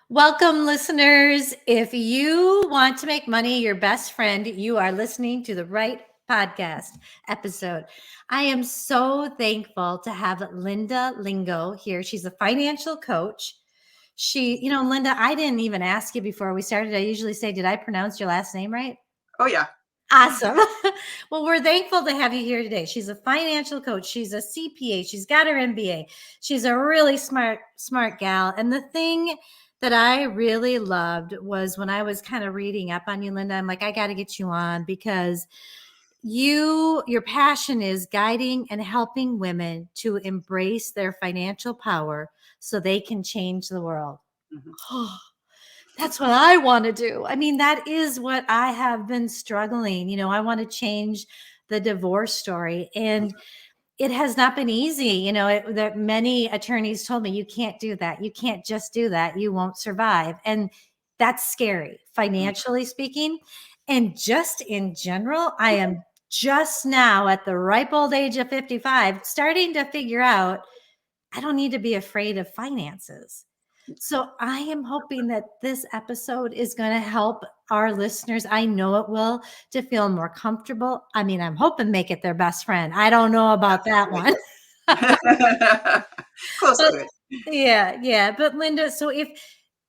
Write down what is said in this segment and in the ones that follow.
Welcome, listeners. If you want to make money your best friend, you are listening to the right podcast episode. I am so thankful to have Lingo here. She's a financial coach. Linda, I didn't even ask you before we started. I usually say, did I pronounce your last name right? Oh, yeah. Awesome. Well, we're thankful to have you here today. She's a financial coach. She's a CPA. She's got her MBA. She's a really smart gal. And the thing that I really loved was when I was kind of reading up on you, Linda, I'm like, I got to get you on because your passion is guiding and helping women to embrace their financial power so they can change the world. Mhm. That's what I want to do. I mean, that is what I have been struggling. I want to change the divorce story. And it has not been easy. That many attorneys told me, you can't do that. You can't just do that. You won't survive. And that's scary, financially speaking. And just in general, I am just now at the ripe old age of 55, starting to figure out I don't need to be afraid of finances. So I am hoping that this episode is going to help our listeners. I know it will, to feel more comfortable. I mean, I'm hoping make it their best friend. I don't know about that one. Close But to it. yeah. But Linda,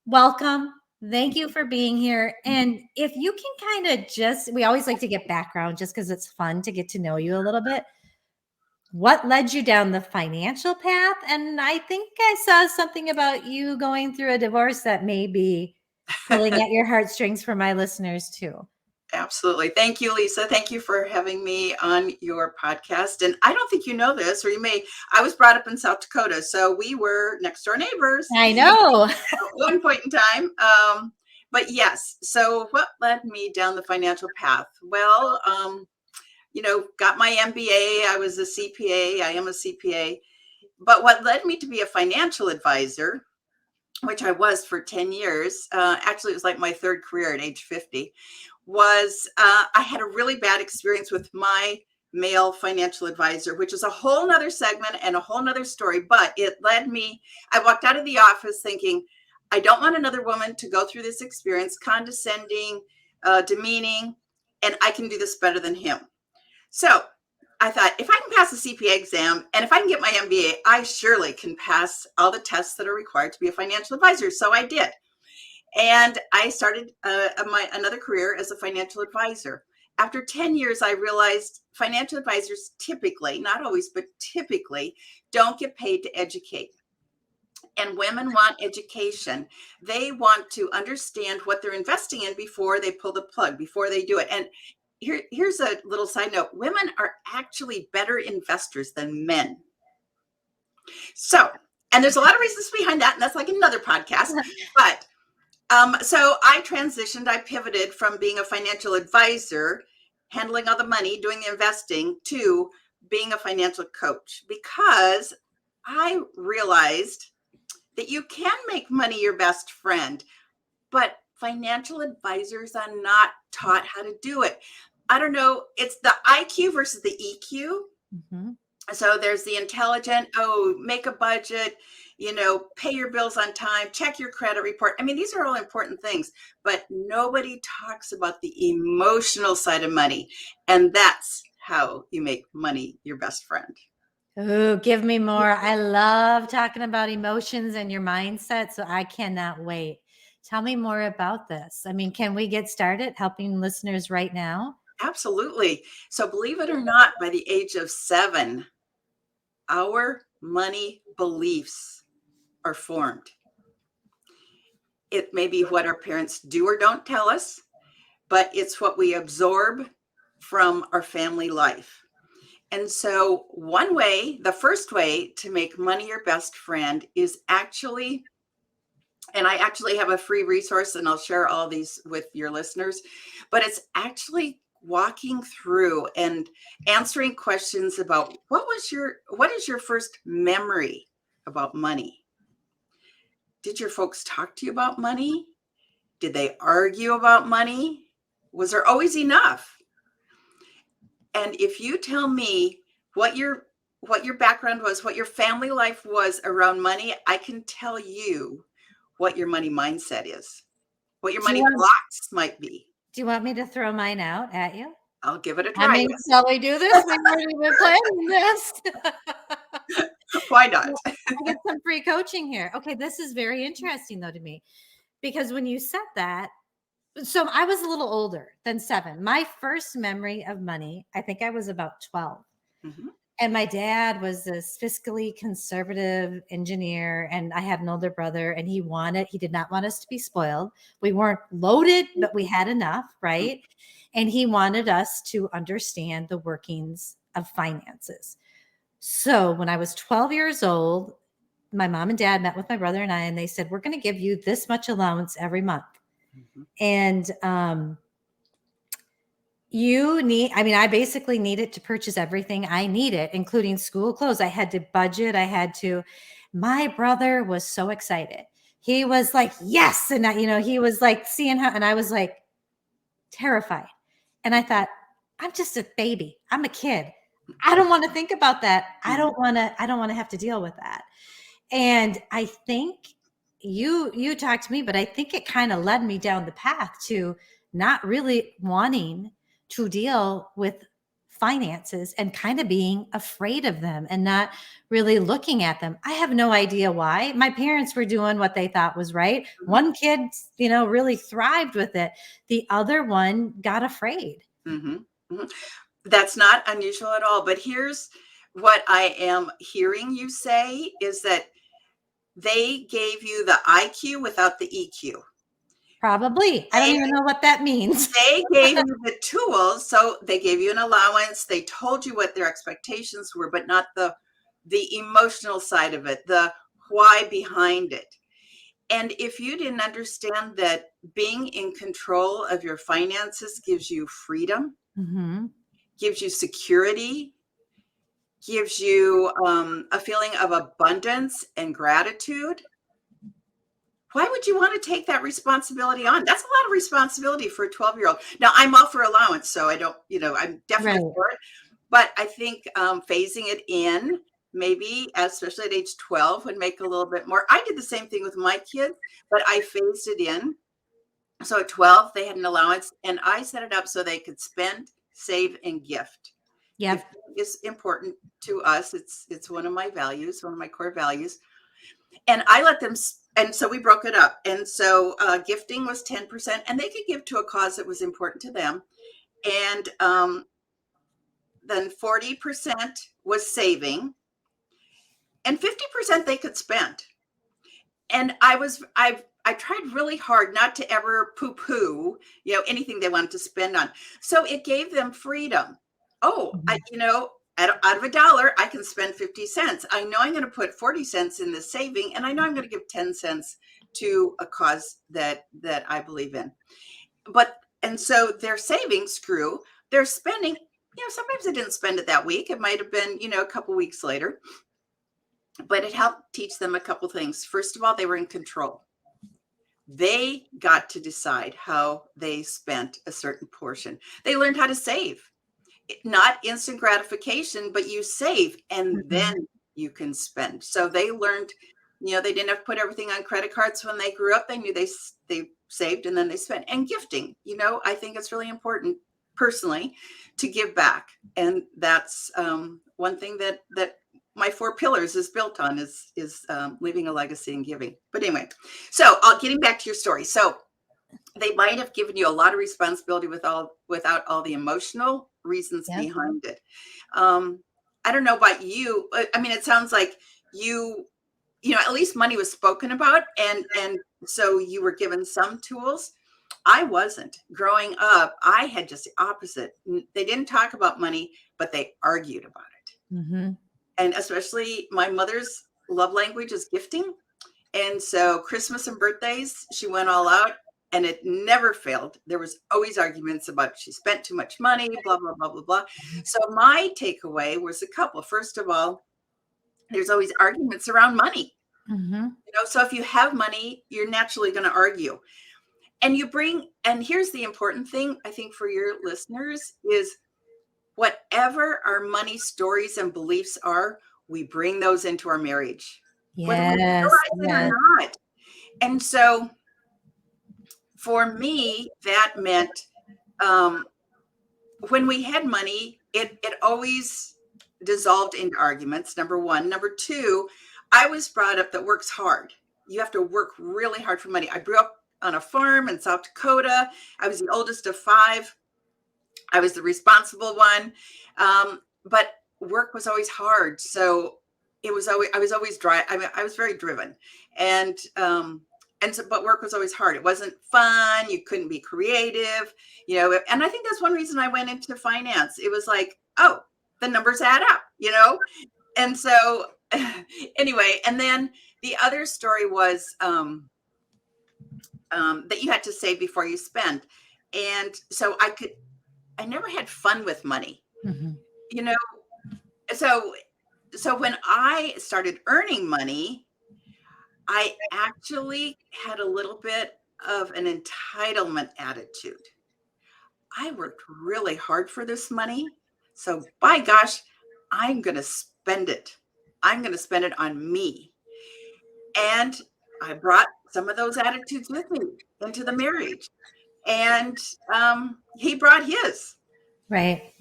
welcome. Thank you for being here. And if you can kind of we always like to get background just because it's fun to get to know you a little bit. What led you down the financial path? And I think I saw something about you going through a divorce that may be pulling at your heartstrings for my listeners too. Absolutely. Thank you, Lisa. Thank you for having me on your podcast. And I don't think you know this, or you may. I was brought up in South Dakota, so we were next door neighbors I know. at one point in time. But yes, so what led me down the financial path? Well, got my MBA. I was a CPA. I am a CPA. But what led me to be a financial advisor, which I was for 10 years, actually, it was like my third career at age 50, was I had a really bad experience with my male financial advisor, which is a whole nother segment and a whole nother story. But it led me, I walked out of the office thinking, I don't want another woman to go through this experience, condescending, demeaning, and I can do this better than him. So I thought, if I can pass the CPA exam and if I can get my MBA, I surely can pass all the tests that are required to be a financial advisor. So I did. And I started another career as a financial advisor. After 10 years, I realized financial advisors typically, not always, but typically don't get paid to educate. And women want education. They want to understand what they're investing in before they pull the plug, before they do it. And here's a little side note. Women are actually better investors than men. So, and there's a lot of reasons behind that, and that's like another podcast. But so I transitioned, I pivoted from being a financial advisor, handling all the money, doing the investing, to being a financial coach, because I realized that you can make money your best friend, but financial advisors are not taught how to do it. I don't know. It's the IQ versus the EQ. Mm-hmm. So there's the intelligent, make a budget, pay your bills on time, check your credit report. I mean, these are all important things, but nobody talks about the emotional side of money. And that's how you make money your best friend. Oh, give me more. I love talking about emotions and your mindset. So I cannot wait. Tell me more about this. I mean, can we get started helping listeners right now? Absolutely. So believe it or not, by the age of 7, our money beliefs are formed. It may be what our parents do or don't tell us, but it's what we absorb from our family life. And so the first way to make money your best friend is actually, and I actually have a free resource and I'll share all these with your listeners, but it's actually walking through and answering questions about what is your first memory about money? Did your folks talk to you about money? Did they argue about money? Was there always enough? And if you tell me what your background was, what your family life was around money, I can tell you what your money mindset is, what your Do you money want blocks might be. do you want me to throw mine out at you? I'll give it a I try. mean, Yes. shall we do this? We weren't even planning this. Why not? Well, I get some free coaching here. Okay, this is very interesting though to me because when you said that, so I was a little older than 7. My first memory of money, I think I was about 12. Mhm. And my dad was this fiscally conservative engineer, and I had an older brother, and he did not want us to be spoiled. We weren't loaded, but we had enough, right? And he wanted us to understand the workings of finances. So when I was 12 years old, my mom and dad met with my brother and I, and they said, "We're going to give you this much allowance every month." Mhm. And I basically needed to purchase everything I needed, including school clothes. I had to budget. My brother was so excited. He was like, yes. And he was like seeing how, and I was like terrified. And I thought, I'm just a baby. I'm a kid. I don't want to think about that. I don't want to have to deal with that. And I think you talked to me, but I think it kind of led me down the path to not really wanting to deal with finances and kind of being afraid of them and not really looking at them. I have no idea why. My parents were doing what they thought was right. Mhm. One kid, really thrived with it. The other one got afraid. Mhm. Mhm. That's not unusual at all. But here's what I am hearing you say is that they gave you the IQ without the EQ. Probably. I don't even know what that means. They gave you the tools, so they gave you an allowance. They told you what their expectations were, but not the emotional side of it, the why behind it. And if you didn't understand that being in control of your finances gives you freedom, Mhm. gives you security, gives you a feeling of abundance and gratitude, why would you want to take that responsibility on? That's a lot of responsibility for a 12-year-old. Now, I'm all for allowance, so I don't, I'm definitely Right. for it. But I think phasing it in, maybe, especially at age 12, would make a little bit more. I did the same thing with my kids, but I phased it in. So at 12, they had an allowance, and I set it up so they could spend, save, and gift. Yep. Gifting is important to us. It's one of my values, one of my core values. And I let them, and so we broke it up. And so gifting was 10%, and they could give to a cause that was important to them. And then 40% was saving, and 50% they could spend. And I tried really hard not to ever poo-poo, anything they wanted to spend on. So it gave them freedom. Oh, Mhm. out of $1, I can spend 50 cents. I know I'm going to put 40 cents in the saving, and I know I'm going to give 10 cents to a cause that I believe in. And so their savings grew, their spending, sometimes they didn't spend it that week. It might have been, a couple weeks later, but it helped teach them a couple things. First of all, they were in control. They got to decide how they spent a certain portion. They learned how to save. Not instant gratification, but you save and Mhm. then you can spend. So they learned, they didn't have to put everything on credit cards when they grew up. They knew they saved and then they spent. And gifting, I think it's really important personally to give back. And that's one thing that my 4 pillars is built on is leaving a legacy and giving. But anyway, so getting back to your story. So they might have given you a lot of responsibility without all the emotional reasons Yep. behind it. I don't know about you. I mean, it sounds like you at least money was spoken about, and so you were given some tools. I wasn't. Growing up, I had just the opposite. They didn't talk about money, but they argued about it. Mhm. And especially my mother's love language is gifting. And so Christmas and birthdays, she went all out, and it never failed. There was always arguments about she spent too much money, blah, blah, blah, blah, blah. So my takeaway was a couple. First of all, there's always arguments around money. Mhm. So if you have money, you're naturally going to argue. And here's the important thing, I think, for your listeners is whatever our money stories and beliefs are, we bring those into our marriage, whether we Yes. realize it or Yes. not. And so for me, that meant when we had money, it always dissolved into arguments, number one. Number two, I was brought up that work's hard. You have to work really hard for money. I grew up on a farm in South Dakota. I was the oldest of five. I was the responsible one. But work was always hard. So I was always dry. I mean, I was very driven, and, but work was always hard. It wasn't fun. You couldn't be creative, and I think that's one reason I went into finance. It was like, oh, the numbers add up, And so anyway, and then the other story was, that you had to save before you spend. And so I never had fun with money, Mhm. you know. So when I started earning money, I actually had a little bit of an entitlement attitude. I worked really hard for this money. So by gosh, I'm going to spend it. I'm going to spend it on me. And I brought some of those attitudes with me into the marriage. And he brought his. Right.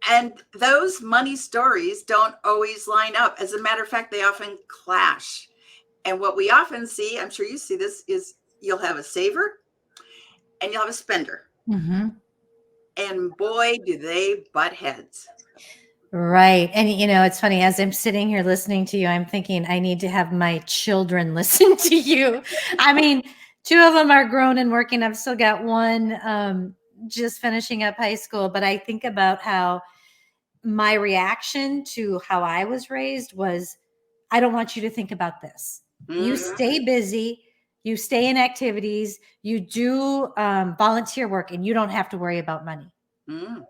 And those money stories don't always line up. As a matter of fact, they often clash. And what we often see, I'm sure you see this, is you'll have a saver and you'll have a spender. Mm-hmm. And boy, do they butt heads. Right. And it's funny, as I'm sitting here listening to you, I'm thinking I need to have my children listen to you. I mean, two of them are grown and working. I've still got one just finishing up high school, but I think about how my reaction to how I was raised was, I don't want you to think about this. You stay busy, you stay in activities, you do volunteer work, and you don't have to worry about money.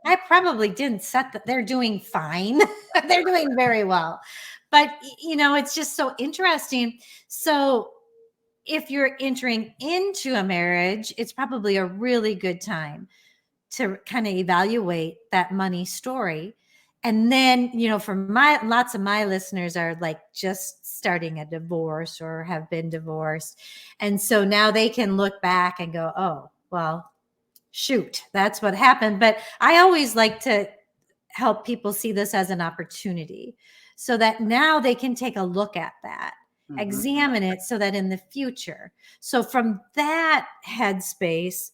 I probably didn't set that. They're doing fine. They're doing very well. But, it's just so interesting. So if you're entering into a marriage, it's probably a really good time to kind of evaluate that money story. And then, for lots of my listeners are like just starting a divorce or have been divorced. And so now they can look back and go, oh, well, shoot, that's what happened. But I always like to help people see this as an opportunity so that now they can take a look at that, examine it so that in the future. So from that headspace,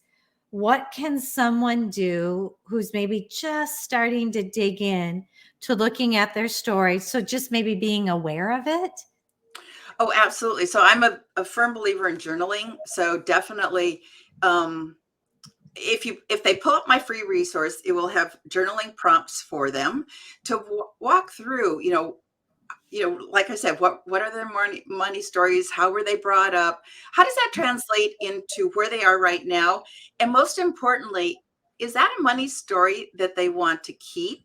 what can someone do who's maybe just starting to dig in to looking at their story? So just maybe being aware of it. Oh, absolutely. So I'm a firm believer in journaling. So definitely, if they pull up my free resource, it will have journaling prompts for them to walk through, like I said, what are their money stories? How were they brought up? How does that translate into where they are right now? And most importantly, is that a money story that they want to keep?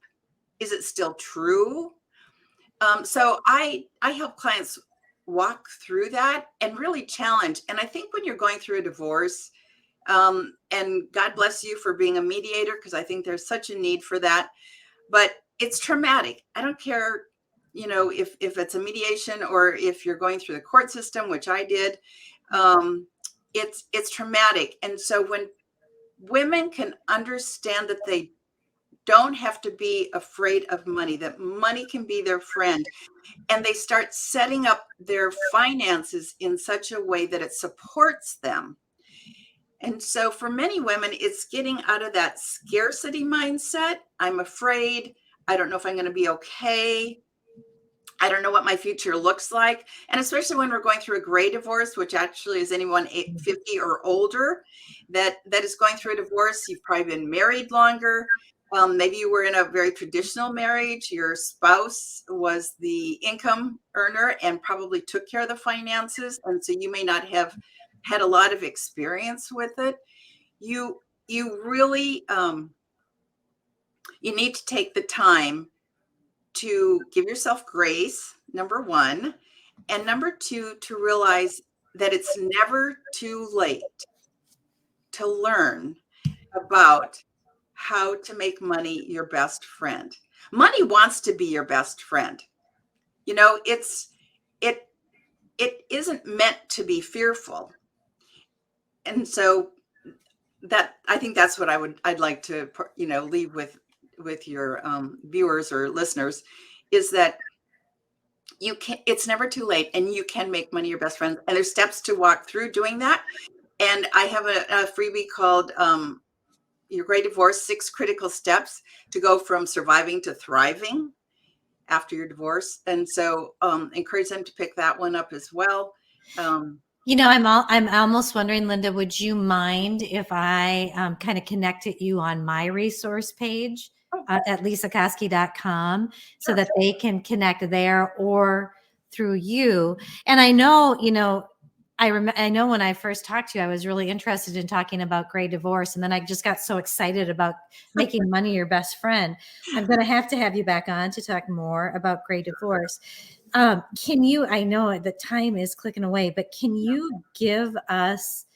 Is it still true? So I help clients walk through that and really challenge. And I think when you're going through a divorce, and God bless you for being a mediator, because I think there's such a need for that. But it's traumatic. I don't care, if it's a mediation or if you're going through the court system, which I did. It's traumatic. And so when women can understand that they don't have to be afraid of money, that money can be their friend, and they start setting up their finances in such a way that it supports them. And so for many women, it's getting out of that scarcity mindset. I'm afraid. I don't know if I'm going to be okay. I don't know what my future looks like. And especially when we're going through a gray divorce, which actually is anyone 50 or older that is going through a divorce. You've probably been married longer. Maybe you were in a very traditional marriage. Your spouse was the income earner and probably took care of the finances. And so you may not have had a lot of experience with it. You really, you need to take the time to give yourself grace, number one, and number two, to realize that it's never too late to learn about how to make money your best friend. Money wants to be your best friend. It isn't meant to be fearful. and so that, I think that's what I'd like to, leave with your viewers or listeners, is that it's never too late, and you can make money your best friend. And there's steps to walk through doing that. And I have a freebie called Your Great Divorce: 6 Critical Steps to Go from Surviving to Thriving After Your Divorce. And so encourage them to pick that one up as well. I'm almost wondering, Linda, would you mind if I kind of connected you on my resource page at lisakoski.com so that they can connect there or through you? And I know, I know when I first talked to you, I was really interested in talking about Great Divorce. And then I just got so excited about making money your best friend. I'm going to have you back on to talk more about Great Divorce. Can you, I know the time is clicking away, but can you give us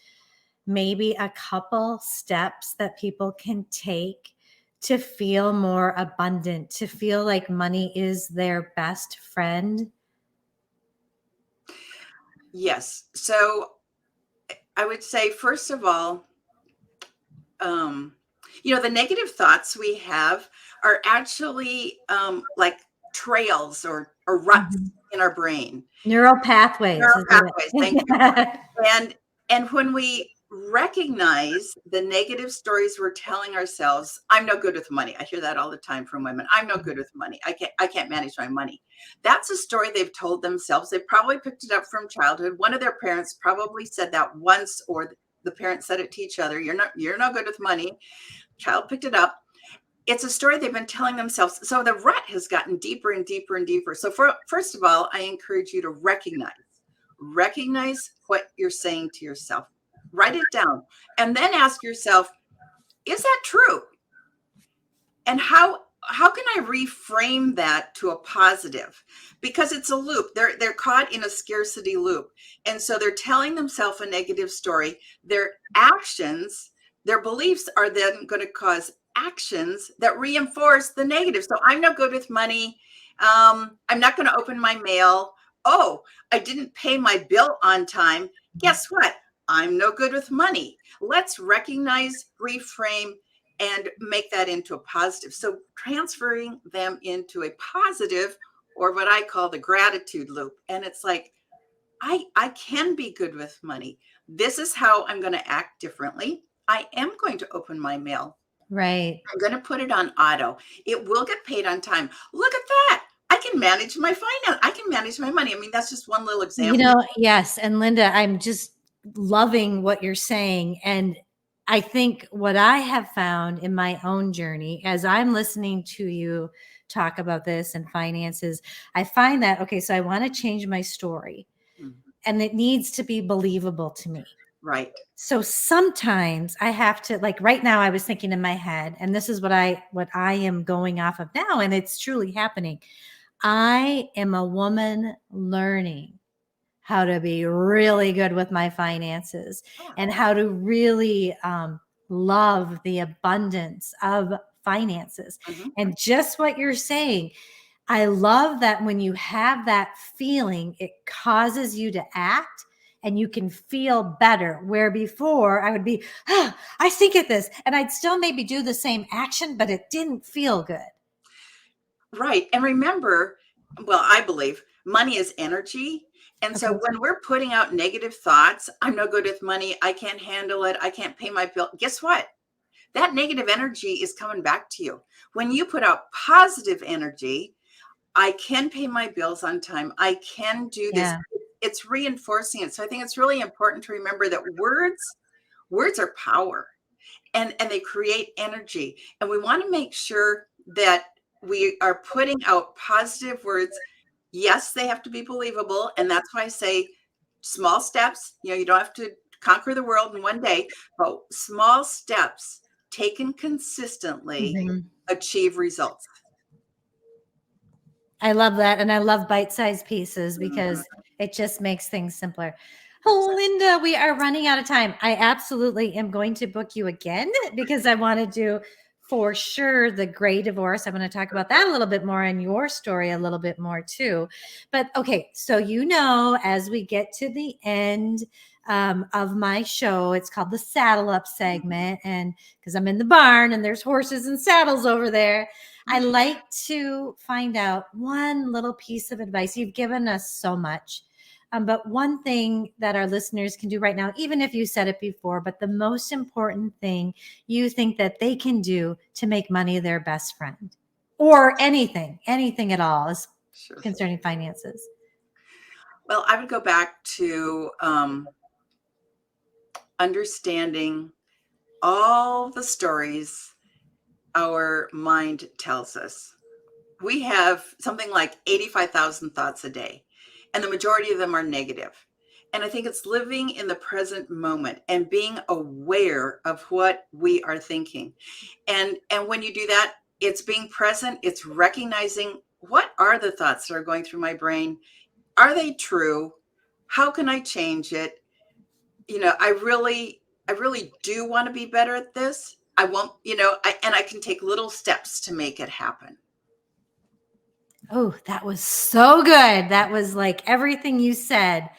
maybe a couple steps that people can take to feel more abundant, to feel like money is their best friend? Yes. So I would say, first of all, the negative thoughts we have are actually like trails or ruts in our brain. Neural pathways. Neural pathways. Thank you. And when we recognize the negative stories we're telling ourselves, I'm no good with money. I hear that all the time from women. I'm no good with money. I can't manage my money. That's a story they've told themselves. They probably picked it up from childhood. One of their parents probably said that once, or the parents said it to each other. You're no good with money. Child picked it up. It's a story they've been telling themselves. So the rut has gotten deeper and deeper and deeper. So first of all, I encourage you to recognize what you're saying to yourself. Write it down, and then ask yourself, is that true? And how can I reframe that to a positive? Because it's a loop. They're caught in a scarcity loop. And so they're telling themselves a negative story. Their actions, their beliefs are then going to cause actions that reinforce the negative. So I'm no good with money. I'm not going to open my mail. Oh, I didn't pay my bill on time. Guess what? I'm no good with money. Let's recognize, reframe, and make that into a positive. So transferring them into a positive, or what I call the gratitude loop. And it's like, I can be good with money. This is how I'm going to act differently. I am going to open my mail. Right. I'm going to put it on auto. It will get paid on time. Look at that. I can manage my finance. I can manage my money. I mean, that's just one little example. Yes. And Linda, I'm just loving what you're saying. And I think what I have found in my own journey as I'm listening to you talk about this and finances, I find that, okay, so I want to change my story and it needs to be believable to me. Right. So sometimes I have to, like right now I was thinking in my head, and this is what I am going off of now, and it's truly happening. I am a woman learning how to be really good with my finances and how to really love the abundance of finances. And just what you're saying, I love that when you have that feeling, it causes you to act and you can feel better. Where before I would be, I think at this, and I'd still maybe do the same action, but it didn't feel good. Right. And remember, well, I believe money is energy. And so when we're putting out negative thoughts, I'm no good with money, I can't handle it, I can't pay my bill, guess what? That negative energy is coming back to you. When you put out positive energy, I can pay my bills on time, I can do this. It's reinforcing it. So I think it's really important to remember that words are power, and they create energy. And we want to make sure that we are putting out positive words. Yes, they have to be believable. And that's why I say small steps. You don't have to conquer the world in one day, but small steps taken consistently achieve results. I love that. And I love bite-sized pieces because it just makes things simpler. Oh, Linda, we are running out of time. I absolutely am going to book you again because I want to do for sure the Great Divorce. I'm going to talk about that a little bit more and your story a little bit more too. But okay, so as we get to the end of my show. It's called the Saddle Up segment. And because I'm in the barn and there's horses and saddles over there, I like to find out one little piece of advice. You've given us so much. But one thing that our listeners can do right now, even if you said it before, but the most important thing you think that they can do to make money their best friend, or anything at all is Sure. concerning finances. Well, I would go back to understanding all the stories our mind tells us. We have something like 85,000 thoughts a day, and the majority of them are negative. And I think it's living in the present moment and being aware of what we are thinking. And when you do that, it's being present, it's recognizing what are the thoughts that are going through my brain? Are they true? How can I change it? I really do want to be better at this. I won't, and I can take little steps to make it happen. Oh, that was so good. That was like everything you said.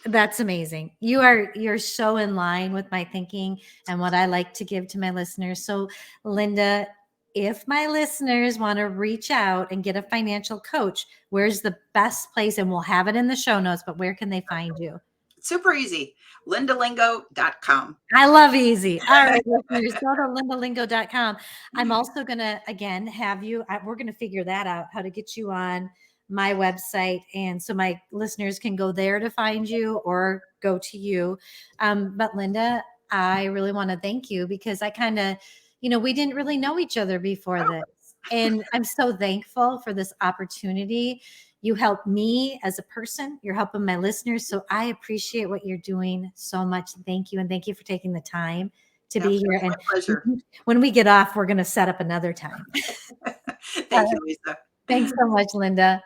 That's amazing. You're so in line with my thinking and what I like to give to my listeners. So, Linda, if my listeners want to reach out and get a financial coach, where's the best place? And we'll have it in the show notes, but where can they find you? Super easy. lindalingo.com. I love easy. All right, listeners, go to lindalingo.com. I'm also going to, again, have you, we're going to figure that out, how to get you on my website. And so my listeners can go there to find you or go to you. But Linda, I really want to thank you because I kind of, we didn't really know each other before this. And I'm so thankful for this opportunity. You help me as a person. You're helping my listeners. So I appreciate what you're doing so much. Thank you. And thank you for taking the time to be here. And my pleasure. When we get off, we're going to set up another time. Thank you, Lisa. Thanks so much, Linda.